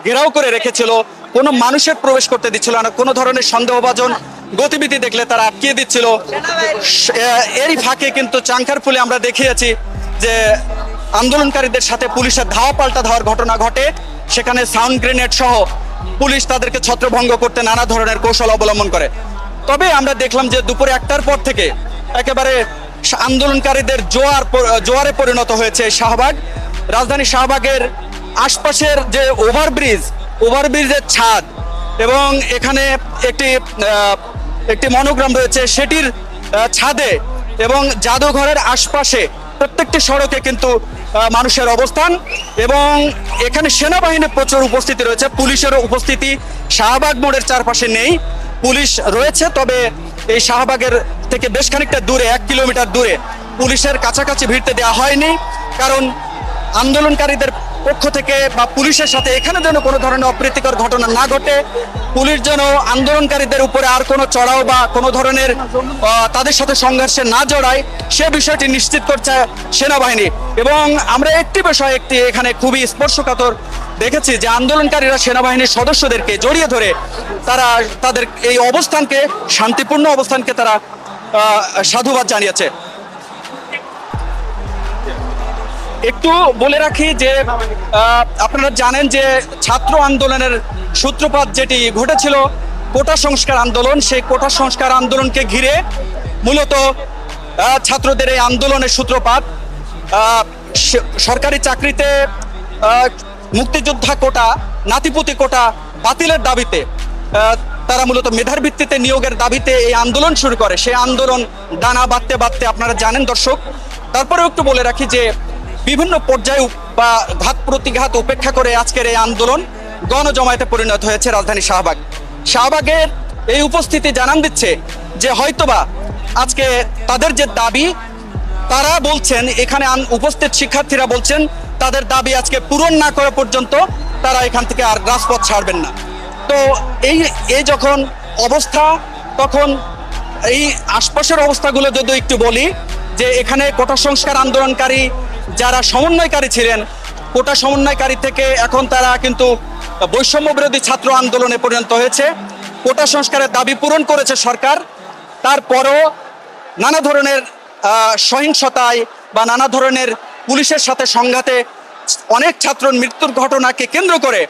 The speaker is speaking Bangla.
ঘেরাও করে রেখেছিল, কোনো মানুষের প্রবেশ করতে দিচ্ছিল না, কোনো ধরনের সন্দেহভাজন গতিবিধি দেখলে তারা আটকিয়ে দিচ্ছিল। এরই ফাঁকে কিন্তু চাঙ্খারপুলে আমরা দেখিয়েছি যে আন্দোলনকারীদের সাথে পুলিশের ধাওয়া পাল্টা ধাওয়ার ঘটনা ঘটে। সেখানে সাউন্ড গ্রেনেড সহ পুলিশ তাদেরকে ছত্রভঙ্গ করতে নানা ধরনের কৌশল অবলম্বন করে। তবে আমরা দেখলাম যে দুপুরে 1টার পর থেকে একেবারে আন্দোলনকারীদের জোয়ারে পরিণত হয়েছে শাহবাগ। রাজধানী শাহবাগের আশপাশের যে ওভারব্রিজের ছাদ এবং এখানে একটি মনোগ্রাম রয়েছে, সেটির ছাদে এবং জাদুঘরের আশপাশে প্রত্যেকটি সড়কে কিন্তু মানুষের অবস্থান, এবং এখানে সেনাবাহিনীর প্রচুর উপস্থিতি রয়েছে। পুলিশেরও উপস্থিতি শাহবাগ মোড়ের চারপাশে নেই, পুলিশ রয়েছে, তবে এই শাহবাগের থেকে বেশ খানিকটা দূরে, 1 কিলোমিটার দূরে পুলিশের কাছাকাছি ভিড়তে দেওয়া হয়নি। কারণ আন্দোলনকারীদের পক্ষ থেকে বা পুলিশের সাথে এখানে যেন কোনো ধরনের অপ্রীতিকর ঘটনা না ঘটে, পুলিশ যেন আন্দোলনকারীদের উপরে আর কোনো চড়াও বা কোনো ধরনের তাদের সাথে সংঘর্ষে না জড়ায়, সে বিষয়টি নিশ্চিত করছে সেনাবাহিনী। এবং আমরা একটি এখানে খুবই স্পর্শকাতর দেখেছি যে আন্দোলনকারীরা সেনাবাহিনীর সদস্যদেরকে জড়িয়ে ধরে তারা তাদের এই অবস্থানকে, শান্তিপূর্ণ অবস্থানকে তারা সাধুবাদ জানিয়েছে। একটু বলে রাখি যে আপনারা জানেন যে ছাত্র আন্দোলনের সূত্রপাত যেটি ঘটেছিল কোটা সংস্কার আন্দোলন, সেই কোটা সংস্কার আন্দোলনকে ঘিরে মূলত ছাত্রদের এই আন্দোলনের সূত্রপাত। সরকারি চাকরিতে মুক্তিযোদ্ধা কোটা, নাতিপুতি কোটা বাতিলের দাবিতে তারা মূলত মেধার ভিত্তিতে নিয়োগের দাবিতে এই আন্দোলন শুরু করে। সেই আন্দোলন দানা বাঁধতে বাঁধতে আপনারা জানেন দর্শক। তারপরেও একটু বলে রাখি যে বিভিন্ন পর্যায়ে বা ঘাত প্রতিঘাত উপেক্ষা করে আজকের এই আন্দোলন গণজমায়েতে পরিণত হয়েছে রাজধানী শাহবাগের এই উপস্থিতি জানান দিচ্ছে যে হয়তোবা আজকে তাদের যে দাবি, তারা বলছেন, এখানে উপস্থিত শিক্ষার্থীরা বলছেন তাদের দাবি আজকে পূরণ না করা পর্যন্ত তারা এখান থেকে আর রাজপথ ছাড়বেন না। তো এই যখন অবস্থা, তখন এই আশপাশের অবস্থাগুলো যদি একটু বলি যে এখানে কোটা সংস্কার আন্দোলনকারী যারা সমন্বয়কারী ছিলেন, কোটা সমন্বয়কারী থেকে এখন তারা কিন্তু বৈষম্য বিরোধী ছাত্র আন্দোলনে পরিণত হয়েছে। কোটা সংস্কারের দাবি পূরণ করেছে সরকার, তারপরও নানা ধরনের সহিংসতায় বা নানা ধরনের পুলিশের সাথে সংঘাতে অনেক ছাত্র মৃত্যুর ঘটনাকে কেন্দ্র করে